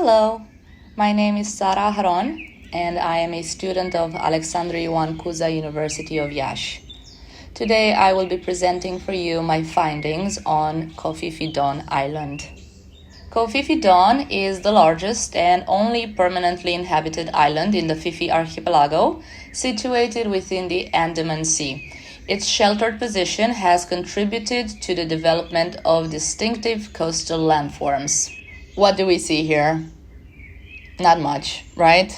Hello, my name is Sara Haron, and I am a student of Alexandru Ioan Cuza University of Iași. Today I will be presenting for you my findings on Cophifi-Don Island. Cophifi-Don is the largest and only permanently inhabited island in the Fifi archipelago, situated within the Andaman Sea. Its sheltered position has contributed to the development of distinctive coastal landforms. What do we see here? Not much, right?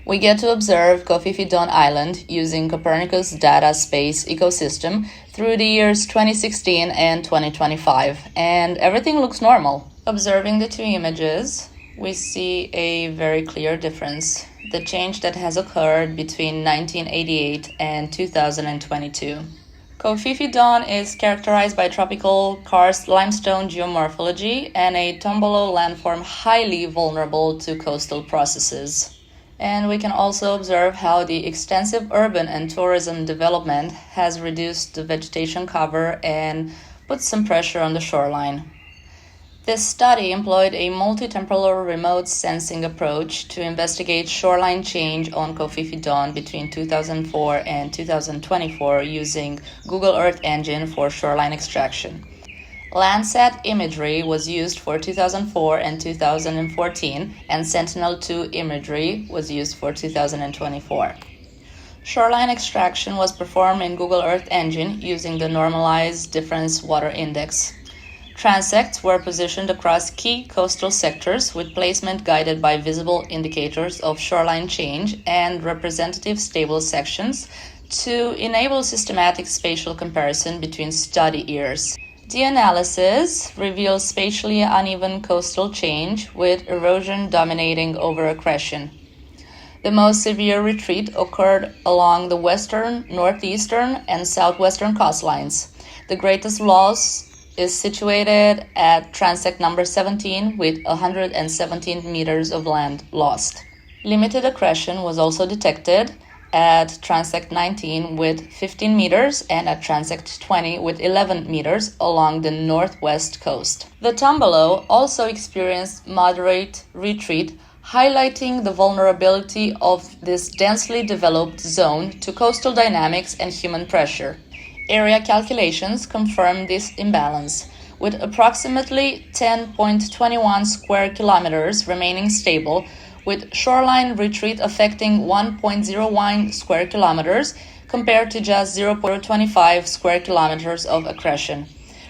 We get to observe Cophifi-Don Island using Copernicus data space ecosystem through the years 2016 and 2025, and everything looks normal. Observing the two images, we see a very clear difference, the change that has occurred between 1988 and 2022. Cophifi-Don is characterized by tropical karst limestone geomorphology and a tombolo landform highly vulnerable to coastal processes. And we can also observe how the extensive urban and tourism development has reduced the vegetation cover and put some pressure on the shoreline. This study employed a multi-temporal remote sensing approach to investigate shoreline change on Cophifi-Don between 2004 and 2024 using Google Earth Engine for shoreline extraction. Landsat imagery was used for 2004 and 2014, and Sentinel-2 imagery was used for 2024. Shoreline extraction was performed in Google Earth Engine using the Normalized Difference Water Index. Transects were positioned across key coastal sectors with placement guided by visible indicators of shoreline change and representative stable sections to enable systematic spatial comparison between study years. The analysis reveals spatially uneven coastal change with erosion dominating over accretion. The most severe retreat occurred along the western, northeastern, and southwestern coastlines. The greatest loss is situated at transect number 17 with 117 meters of land lost. Limited accretion was also detected at transect 19 with 15 meters and at transect 20 with 11 meters along the northwest coast. The Tombolo also experienced moderate retreat, highlighting the vulnerability of this densely developed zone to coastal dynamics and human pressure. Area calculations confirm this imbalance, with approximately 10.21 square kilometers remaining stable, with shoreline retreat affecting 1.01 square kilometers compared to just 0.25 square kilometers of accretion.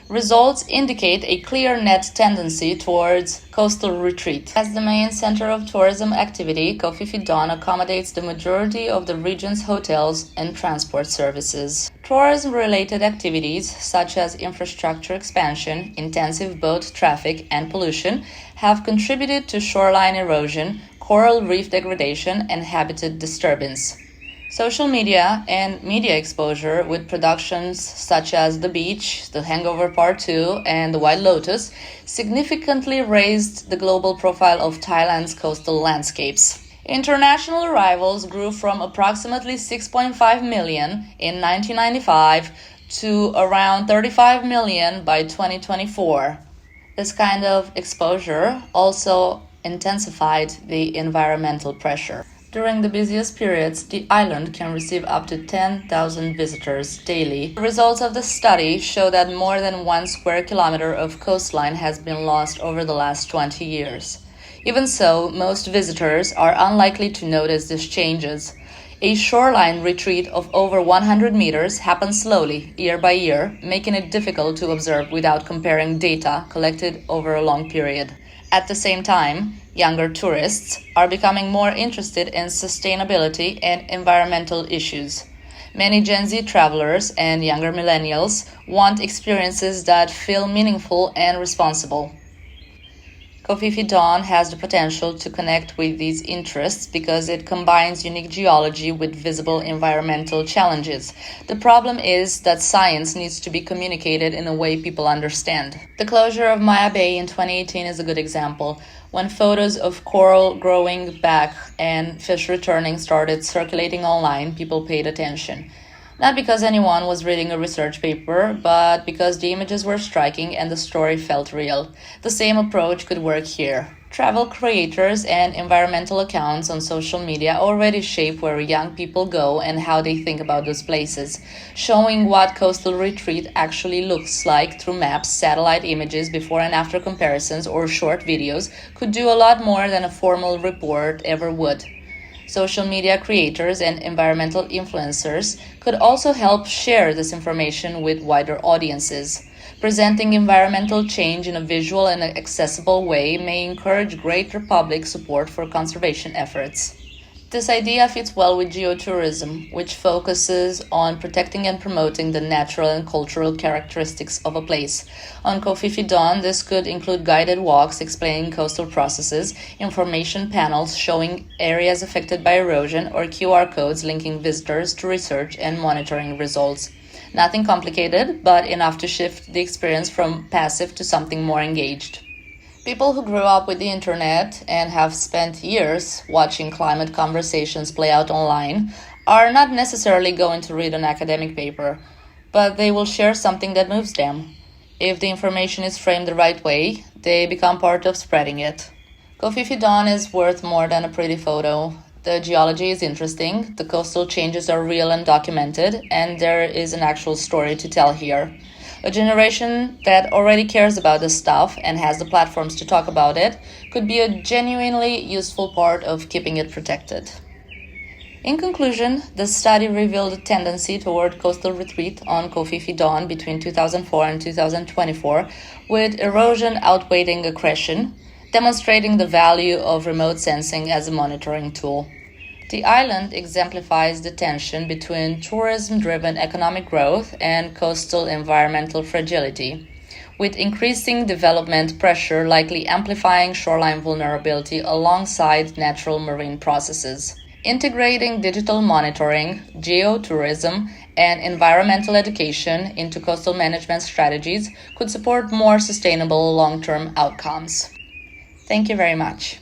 Results indicate a clear net tendency towards coastal retreat. As the main center of tourism activity, Cophifi-Don accommodates the majority of the region's hotels and transport services. Tourism-related activities such as infrastructure expansion, intensive boat traffic, and pollution have contributed to shoreline erosion, coral reef degradation, and habitat disturbance. Social media and media exposure with productions such as The Beach, The Hangover Part 2, and The White Lotus significantly raised the global profile of Thailand's coastal landscapes. International arrivals grew from approximately 6.5 million in 1995 to around 35 million by 2024. This kind of exposure also intensified the environmental pressure. During the busiest periods, the island can receive up to 10,000 visitors daily. The results of the study show that more than 1 square kilometer of coastline has been lost over the last 20 years. Even so, most visitors are unlikely to notice these changes. A shoreline retreat of over 100 meters happens slowly, year by year, making it difficult to observe without comparing data collected over a long period. At the same time, younger tourists are becoming more interested in sustainability and environmental issues. Many Gen Z travelers and younger millennials want experiences that feel meaningful and responsible. Cophifi-Don has the potential to connect with these interests because it combines unique geology with visible environmental challenges. The problem is that science needs to be communicated in a way people understand. The closure of Maya Bay in 2018 is a good example. When photos of coral growing back and fish returning started circulating online, people paid attention. Not because anyone was reading a research paper, but because the images were striking and the story felt real. The same approach could work here. Travel creators and environmental accounts on social media already shape where young people go and how they think about those places. Showing what coastal retreat actually looks like through maps, satellite images, before and after comparisons, or short videos could do a lot more than a formal report ever would. Social media creators and environmental influencers could also help share this information with wider audiences. Presenting environmental change in a visual and accessible way may encourage greater public support for conservation efforts. This idea fits well with geotourism, which focuses on protecting and promoting the natural and cultural characteristics of a place. On Koh Phi Phi Don, this could include guided walks explaining coastal processes, information panels showing areas affected by erosion, or QR codes linking visitors to research and monitoring results. Nothing complicated, but enough to shift the experience from passive to something more engaged. People who grew up with the internet and have spent years watching climate conversations play out online are not necessarily going to read an academic paper, but they will share something that moves them. If the information is framed the right way, they become part of spreading it. Koh Phi Phi Don is worth more than a pretty photo. The geology is interesting, the coastal changes are real and documented, and there is an actual story to tell here. A generation that already cares about this stuff and has the platforms to talk about it could be a genuinely useful part of keeping it protected. In conclusion, the study revealed a tendency toward coastal retreat on Koh Phi Phi Don between 2004 and 2024, with erosion outweighing aggression, demonstrating the value of remote sensing as a monitoring tool. The island exemplifies the tension between tourism-driven economic growth and coastal environmental fragility, with increasing development pressure likely amplifying shoreline vulnerability alongside natural marine processes. Integrating digital monitoring, geotourism, and environmental education into coastal management strategies could support more sustainable long-term outcomes. Thank you very much.